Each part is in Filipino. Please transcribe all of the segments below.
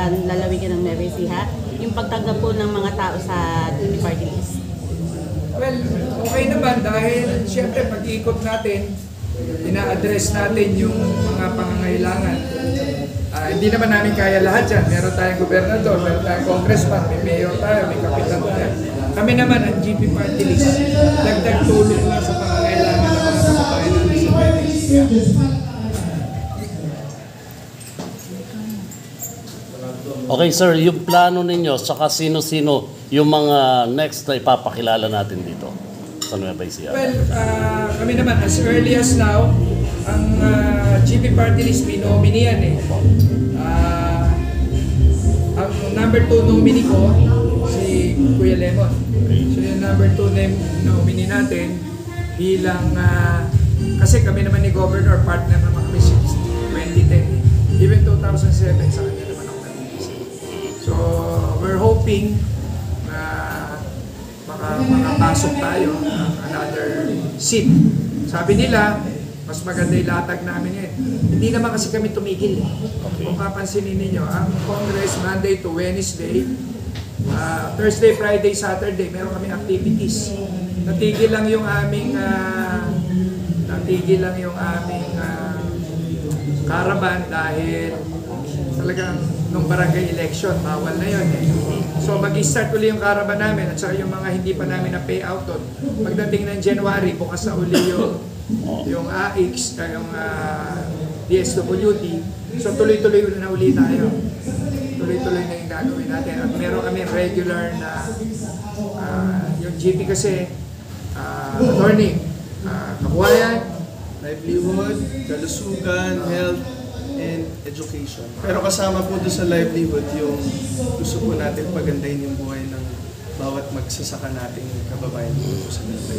sa lalawigan ng Nueva Ecija, yung pagtanggap po ng mga tao sa GP party list? Well, okay naman dahil siyempre pag-iikot natin, ina-address natin yung mga pangangailangan. Hindi naman namin kaya lahat yan. Meron tayong gobernador, meron tayong congressman, may mayor tayo, may kapitan tayo. Kami naman ang GP party list. Dagdag tulong lang sa pangangailangan ng mga kababayan natin sa Nueva. Okay sir, yung plano ninyo, saka sino-sino yung mga next na ipapakilala natin dito sa Nueva Ecija? Well, kami naman as early as now, ang GP party list may nominee yan eh. Ang number 2 nominee ko, si Kuya Lemon. So yung number 2 nominee natin bilang, kasi kami naman ni Governor, partner naman kami since 2010. Even 2007, sa kanya naman ako nag-iisa. So we're hoping na makapasok tayo ng another seat. Sabi nila, mas maganda ilatag namin ngayon. Hindi naman kasi kami tumigil. Kung papansinin ninyo, ang Congress Monday to Wednesday, Thursday, Friday, Saturday, meron kami activities. Natigil lang yung aming caravan dahil talagang nung barangay election, bawal na yun eh. So mag-start uli yung caravan namin at saka yung mga hindi pa namin na pay out doon. Pagdating ng January, bukas na uli yung AX, yung DSWD. So tuloy-tuloy na uli tayo. Tuloy-tuloy na yung gagawin natin. At meron kami regular na yung GP kasi attorney, kabuhayan, livelihood, kalusugan, health, and education. Pero kasama po doon sa livelihood yung gusto po natin pagandahin yung buhay ng bawat magsasaka nating kababayan po sa Nueva.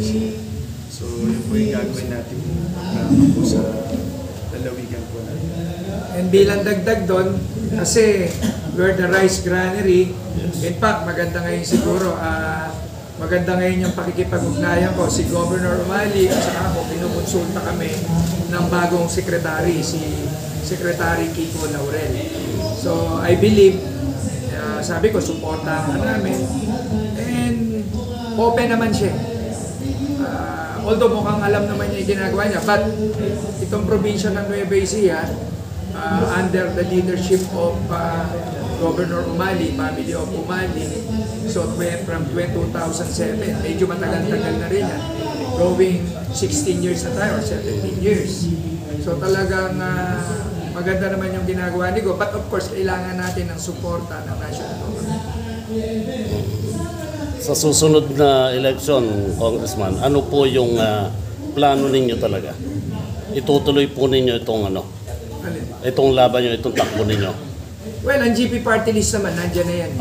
So yun po yung gagawin natin po sa lalawigan po natin. And bilang dagdag doon, kasi we're the rice granary, in fact maganda ngayon siguro, maganda ngayon yung pakikipag-ugnayan ko, si Governor Umali at saka ako, pinukonsulta kami ng bagong sekretary, si Secretary Kiko Laurel. So I believe, sabi ko, suportahan namin and open naman siya. Although mukhang alam naman niya yung ginagawa niya, but itong probinsya ng Nueva Ecija, under the leadership of Governor Umali, family of Umali, so from 2007, medyo matagal-tagal na rin yan. Going 16 years na tayo or 17 years. So talagang maganda naman yung ginagawa ni Go. But of course, kailangan natin ng suporta ng national government. Sa susunod na election, Congressman, ano po yung plano ninyo talaga? Itutuloy po ninyo itong laban nyo, itong takbo ninyo? Well, ang GP party list naman, nandiyan na yan.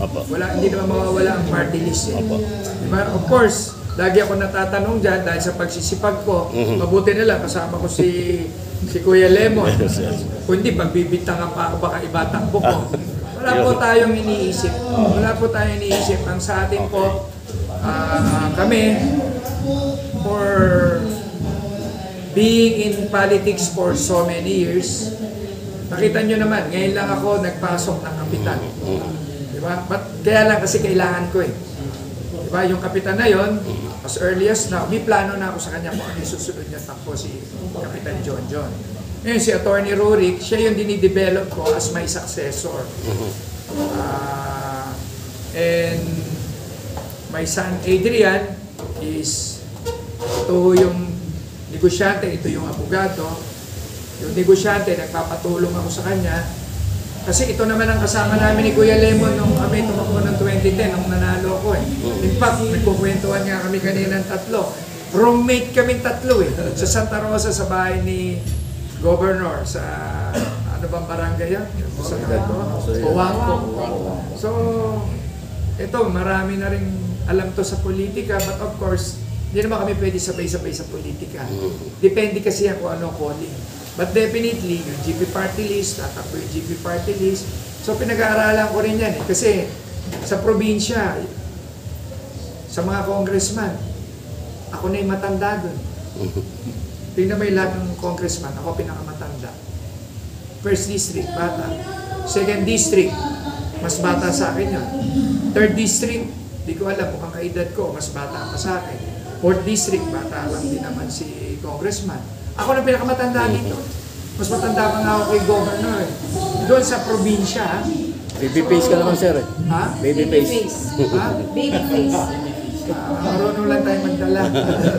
Hindi naman mawawala ang party list. Diba? Of course, lagi ako natatanong dyan dahil sa pagsisipag ko, mabuti na lang kasama ko si Kuya Lemon. Kung hindi, pagbibintangan pa ako, baka iba takbo ko. Wala po tayong iniisip. Ang sa atin po, kami, for being in politics for so many years, nakita nyo naman, ngayon lang ako nagpasok ng kapitan. Diba? Kaya lang kasi kailangan ko eh. Diba? Yung kapitan na yon, as early as now, may plano na ako sa kanya kung ano yung susunod niya takbo, si Kapitan John. Ngayon si Attorney Rurik, siya yung dinidevelop ko as my successor. And my son Adrian is ito yung negosyante, ito yung abogado. Yung negosyante, nagpapatulong ako sa kanya. Kasi ito naman ang kasama namin ni Kuya Lemon nung kami tumakbo ng 2010, nung nanalo ko eh. In fact, nagkukwentuhan nga kami kanina ng tatlo. Roommate kami tatlo eh. Sa Santa Rosa, sa bahay ni Governor, sa ano bang barangay yan? Sa Huangco. So, ito, marami na rin alam to sa politika, but of course, hindi naman kami pwede sabay-sabay sa politika. Depende kasi kung ano calling. But definitely, yung GP party list, tatakbo yung GP party list. So pinag-aaralan ko rin yan eh. Kasi sa probinsya, sa mga congressman, ako na yung matanda dun. Tingnan mo yung lahat ng congressman, ako pinakamatanda. First district, bata. Second district, Mas bata sa akin yun. 3rd District, di ko alam, mukhang kaedad ko, mas bata pa sa akin. 4th District, bata lang din naman si Congressman. Ako na pinakamatanda dito. Mas matanda pa nga ako kay Governor. Doon sa probinsya, ha? Baby face ka naman, sir. Ha? Baby face. Ha? Baby face. Marunong lang tayo magdala.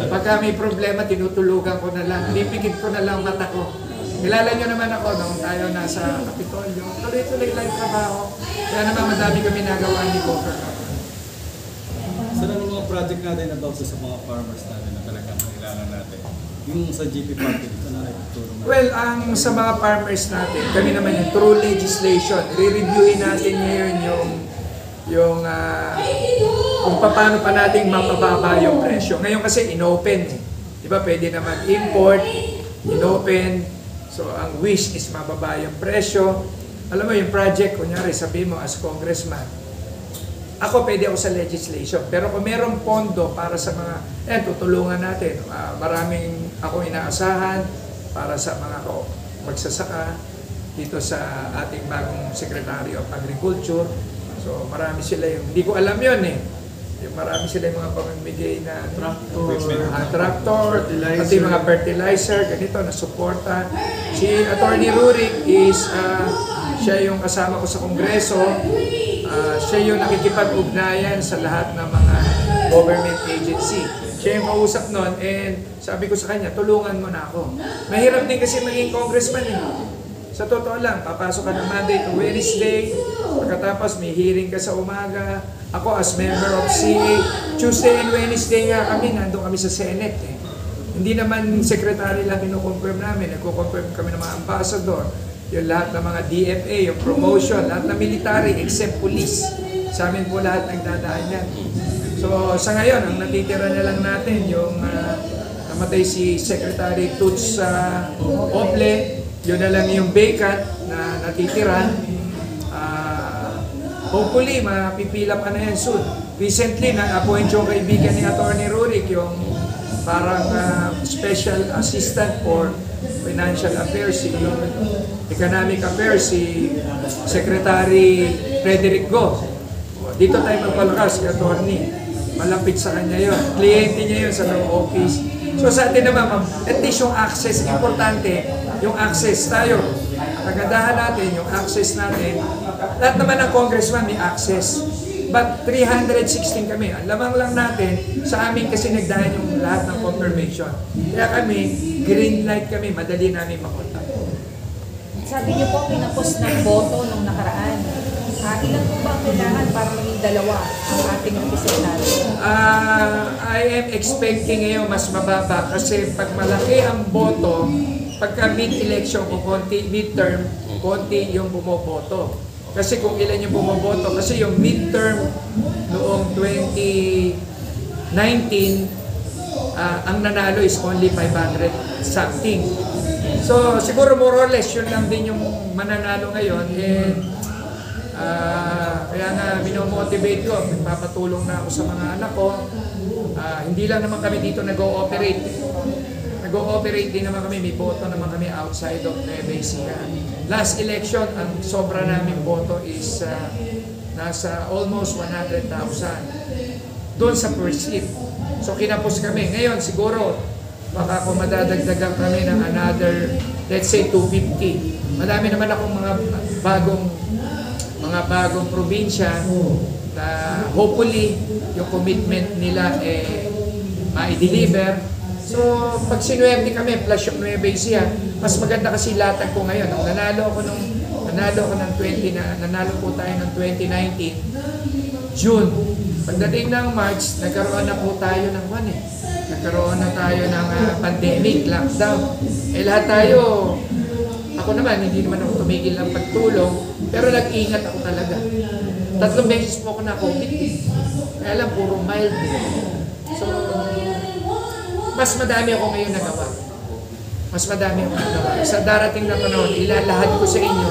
Pagka may problema, tinutulugan ko na lang. Pinipikit ko na lang mata ko. Kilala nyo naman ako nung tayo nasa Kapitolyo. Tuloy-tuloy lang yung trabaho. Kaya naman madami kami nagawa ni Governor. Sir, ano mga project natin about sa mga farmers natin na talagang kailangan natin? Yung sa GP Party, dito na nagtuturo na. Well, ang sa mga farmers natin, kami naman yung through legislation, re-reviewin natin ngayon yung kung paano pa natin mapababa yung presyo. Ngayon kasi inopen eh. Di ba pwede naman import, inopen. So ang wish is mababa yung presyo. Alam mo yung project, kunyari sabihin mo as congressman, ako pwede ako sa legislation. Pero kung merong pondo para sa mga, tutulungan natin. Maraming ako inaasahan para sa mga magsasaka dito sa ating bagong Secretary of Agriculture. So marami sila yung, hindi ko alam yun eh. Yung marami sila yung mga pamimigay na tractor, pati mga fertilizer, ganito, na suporta. Si Attorney Rurik is, siya yung kasama ko sa Kongreso. Siya yung nakikipag-ugnayan sa lahat ng mga government agency. Siya yung kausap nun, and sabi ko sa kanya, tulungan mo na ako. Mahirap din kasi maging congressman eh. Sa totoo lang, papasok ka ng Monday to Wednesday, pagkatapos may hearing ka sa umaga. Ako as member of CA, Tuesday and Wednesday nga kami, nandun kami sa Senate eh. Hindi naman secretary lang kinukonfirm namin, nagko-confirm kami ng mga ambassador, yung lahat ng mga DFA, yung promotion, lahat ng military except police. Sa amin po lahat nagdadaan yan. So sa ngayon, ang natitira na lang natin, yung namatay si Secretary Toots Ople, yun na lang yung vacant na natitira. Hopefully, mapipila pa na yan soon. Recently, nag-appoint yung kaibigan ni Attorney Rurik, yung parang special assistant for financial affairs, economic affairs, si Secretary Frederick Go. Dito tayo magpalakas kay Attorney. Malapit sa kanya yun. Kliyente niya yun sa law office. So sa atin naman, at least yung access, importante, yung access tayo. Kagandahan natin, yung access natin. Lahat naman ng congressman may access. But 316 kami. Ang lamang lang natin, sa amin kasi nagdahan yung lahat ng confirmation. Kaya kami, green light kami, madali namin makontak. Sabi niyo po, pinapos ng boto nung nakaraan. Ilan po ba ang kailangan para maging dalawa ang ating representante? I am expecting ngayon mas mababa kasi pag malaki ang boto, pagka mid-election o midterm, konti yung bumoboto. Kasi kung ilan yung bumoboto, kasi yung midterm noong 2019, ang nanalo is only 500 something. So siguro more or less yun lang din yung mananalo ngayon. Kaya nga minomotivate ko, magpapatulong na ako sa mga anak ko. Hindi lang naman kami dito nag-ooperate. Nag-ooperate din naman kami, may boto naman kami outside of Nueva Ecija. Last election, ang sobra namin boto is nasa almost 100,000 doon sa first shift. So kinapos kami. Ngayon siguro, baka kung madadagdagan kami ng another, let's say 250. Madami naman akong mga bagong probinsya na hopefully yung commitment nila ma-deliver. So pag sinuwerte kami plus yung Nueva Ecija, mas maganda kasi latag ko ngayon. Nanalo ako ng 20 nanalo po tayo ng 2019 June. Pagdating ng March, nagkaroon na po tayo ng nagkaroon na tayo ng pandemic, lockdown. Lahat tayo, ako naman, hindi naman ako tumigil ng pagtulong, pero nag-ingat ako talaga. 3 beses po ako na-COVID. Kaya lang, puro mild. So, mas madami ako ngayon nagawa. Sa darating na panahon, ilalahad ko sa inyo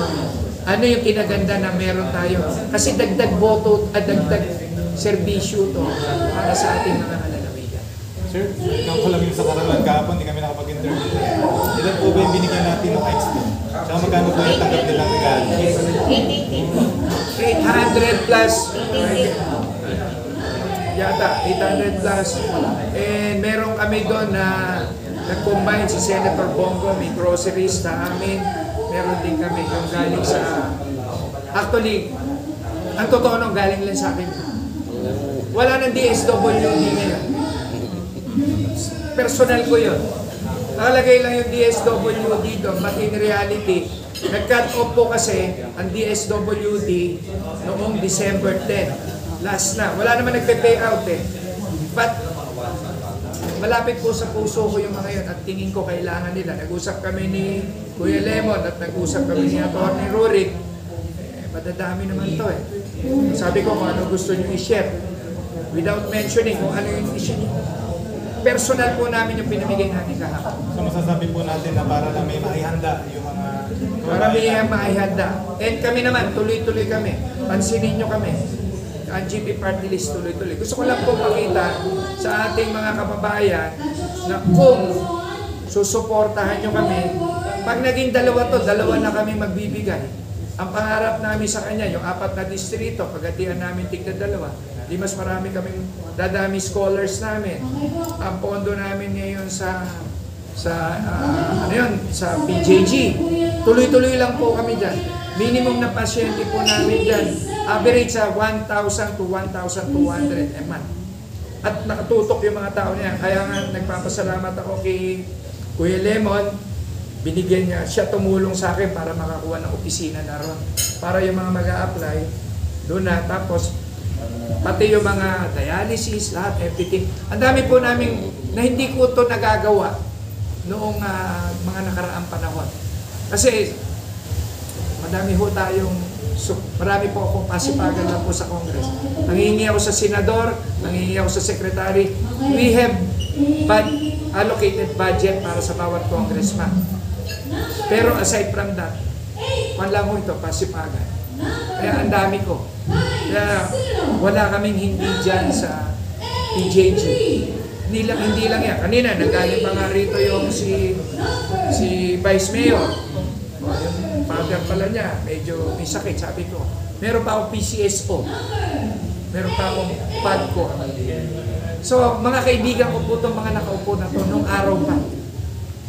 ano yung kinaganda na meron tayo. Kasi dagdag boto at dagdag serbisyo to para sa ating mga kalalawigan. Sir, ikaw ko lang yung sa karalan kahapon, hindi kami nakapag-interview. Ilan po ba yung binigyan natin ng XP? Tsaka magkano po yung tanggap nilang regalo? 880. 800 plus yata, 800 plus. And meron kami doon na nag-combine si Senator Bongo, may groceries na amin. Meron din kami yung galing sa... Actually, ang totoo nung galing lang sa akin. Wala ng DSWD ngayon. Personal ko yun. Nakalagay lang yung DSWD doon, but in reality, nag-cut off po kasi ang DSWD noong December 10. Last na. Wala naman nagpe-pay out eh. But, malapit po sa puso ko yung mga yun at tingin ko kailangan nila. Nag-usap kami ni Kuya Lemon at nag-usap kami ni Atty. Rurik. Madadami naman to eh. Sabi ko kung ano gusto nyo i-share. Without mentioning kung ano yung issue nyo. Personal po namin yung pinamigay namin kahapon. So masasabi po natin na para lang may maihanda yung mga... Para may maihanda. And kami naman, tuloy-tuloy kami. Pansinin nyo kami. Ang GP party list tuloy-tuloy. Gusto ko lang po pakita sa ating mga kababayan na kung susuportahan nyo kami, pag naging dalawa to, dalawa na kami magbibigay. Ang pangarap namin sa kanya, yung 4 na distrito, pagatian namin tigda-2, di mas marami kaming dadami scholars namin. Ang pondo namin ngayon sa PJG. Tuloy-tuloy lang po kami dyan. Minimum na pasyente po namin dyan. Average sa 1,000 to 1,200 a month. At nakatutok yung mga tao niya. Kaya nga nagpapasalamat ako kay Kuya Lemon. Binigyan niya, siya tumulong sa akin para makakuha ng opisina na ron. Para yung mga mag-a-apply, doon na. Tapos, pati yung mga dialysis, lahat, everything. Ang dami po namin na hindi ko ito nagagawa noong mga nakaraang panahon. Kasi, marami po akong pasipagan lang po sa Congress. Nangihingi ako sa Senador, nangihingi ako sa Secretary. We have allocated budget para sa bawat congressman. Pero aside from that, wala mo ito, pasipagan. Kaya ang dami ko. Kaya wala kaming hindi dyan sa PJG. Hindi lang yan. Kanina, nagaling pa nga rito yung si Vice Mayor. Yung father pala niya, medyo may sakit, sabi ko. Meron pa akong PCSO. Meron pa akong PADCO. So, mga kaibigan ko po itong mga nakaupo na to nung araw pa.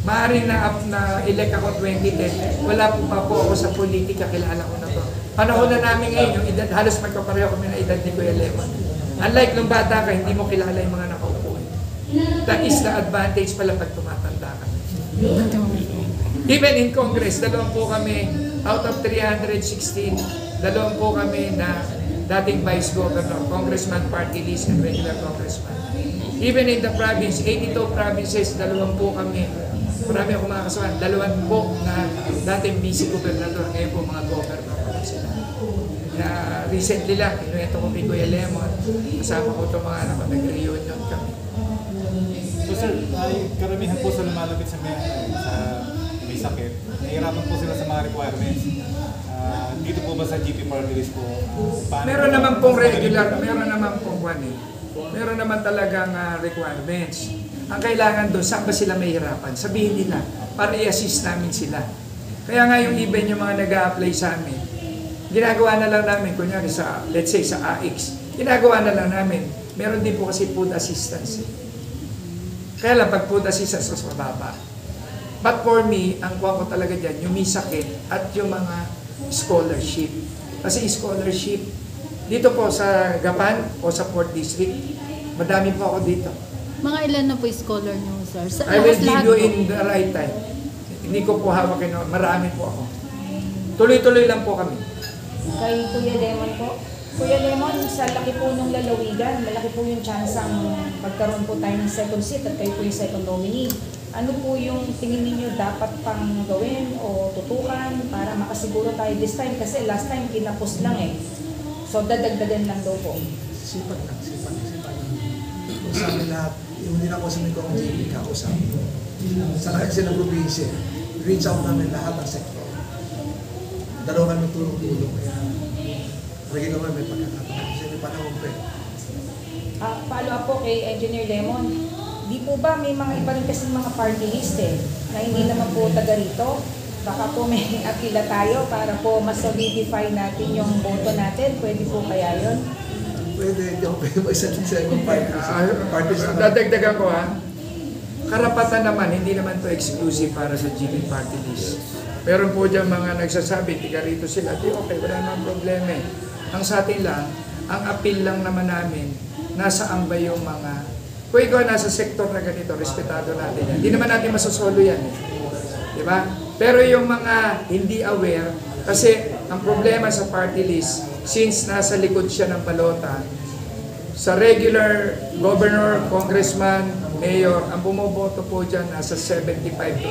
Maaaring na-elect ako 2010, wala po pa po ako sa politika, kilala ko na to. Panahon na namin ngayon, yung edad, halos magkapareho kami na edad ni Kuya Lemon. Unlike nung bata ka, hindi mo kilala yung mga nakaupo. That is the advantage pala pag tumatanda ka. Even in Congress, 2 po kami, out of 316, 2 po kami na dating Vice Governor, Congressman Party List and regular Congressman. Even in the province, 82 provinces, 2 po kami. Marami akong mga kasama, 2 po na dating Vice Gobernador, ngayon po mga Governor po sila. Recently lang, inuwento ko kay Kuya Lemon, kasama ko itong mga anak ko, nag-reunion kami. So sir, karamihan po sa lumalapit sa may sakit, nahihirapan po sila sa mga requirements. Dito po ba sa GP party list po? Meron naman pong regular, meron naman pong meron naman talagang requirements. Ang kailangan doon, saan ba sila mahihirapan? Sabihin nila, para i-assist namin sila. Kaya nga yung even yung mga nag-a-apply sa amin, ginagawa na lang namin, kunyari sa, let's say sa AX, ginagawa na lang namin, meron din po kasi food assistance. Kaya lang, pag food assistance, mas mababa. But for me, ang kuha ko talaga dyan, yung may sakit at yung mga scholarship. Kasi scholarship, dito po sa Gapan o sa 4th District, madami po ako dito. Mga ilan na po yung scholar nyo, sir? I will give you in the right time. Hindi ko po hawakin, marami po ako. Tuloy-tuloy lang po kami. Kay Kuya Lemon po. Kuya Lemon, sa laki po nung lalawigan, malaki po yung chance ang magkaroon po tayo ng second seat at kayo po yung second nominee. Ano po yung tingin ninyo dapat pang gawin o tutukan para makasiguro tayo this time? Kasi last time kinapos lang eh. So dadagdagan lang daw po. Sipag. Sa amin lahat, yung hindi na ako sa may kong JP kausap. Sa kahit sila probinsya, reach out namin lahat ng sektor. Dalawa kami tulong-tulong. Kaya lagi naman may pagkakataon. Kasi may panahon pa eh. Follow up po kay Engineer Lemon. Di po ba may mga iba rin kasi mga party list eh, na hindi naman po taga rito? baka po may apila tayo para po mas solidify natin yung boto natin. Pwede po kaya yun? Pwede, hindi ako pwede mag-isalit sa ibang parties naman. Dadagdagan ko ha. Karapatan naman, hindi naman to exclusive para sa GP party list. Meron po dyan mga nagsasabi, tiga rito sila, di okay, wala namang problema eh. Ang sa atin lang, ang appeal lang naman namin, nasaan ba yung mga, kung ikaw nasa sektor na ganito, respetado natin yan. Hindi naman natin masasolo yan eh. Di ba? Pero yung mga hindi aware, kasi ang problema sa party list, since nasa likod siya ng balota, sa regular governor, congressman, mayor, ang bumoboto po dyan nasa 75 to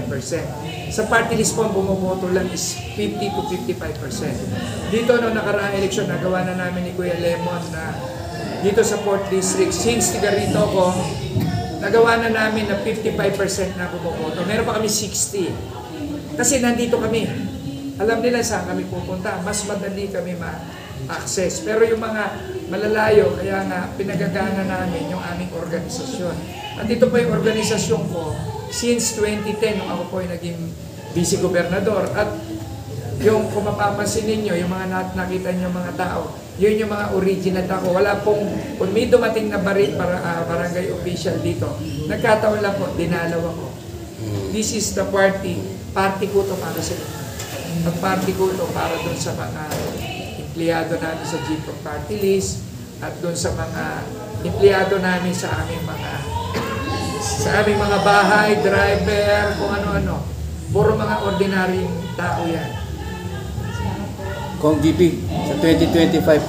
85%. Sa party list po, ang bumoboto lang is 50 to 55%. Dito noong nakaraang eleksyon, nagawa na namin ni Kuya Lemon na dito sa 4th District, since tiga rito ko, nagawa na namin na 55% na bumoboto. Meron pa kami 60. Kasi nandito kami. Alam nila saan kami pupunta. Mas madali kami ma-access. Pero yung mga malalayo, kaya nga pinagagana namin yung aming organisasyon. At ito po yung organisasyon ko since 2010, nung ako po yung naging vice-gobernador. At yung kung mapapansin ninyo, yung mga nakita nyo mga tao, yun yung mga original ako. Wala pong, kung may dumating na barangay official dito, nagkataon lang po, dinalaw ako. This is the party. Party ko to para sa inyo. At party ko to para doon sa mga empleyado namin sa GP party list at doon sa mga empleyado namin sa aming mga bahay, driver, kung ano-ano. Puro mga ordinaryong tao yan. Kong GP, sa 2025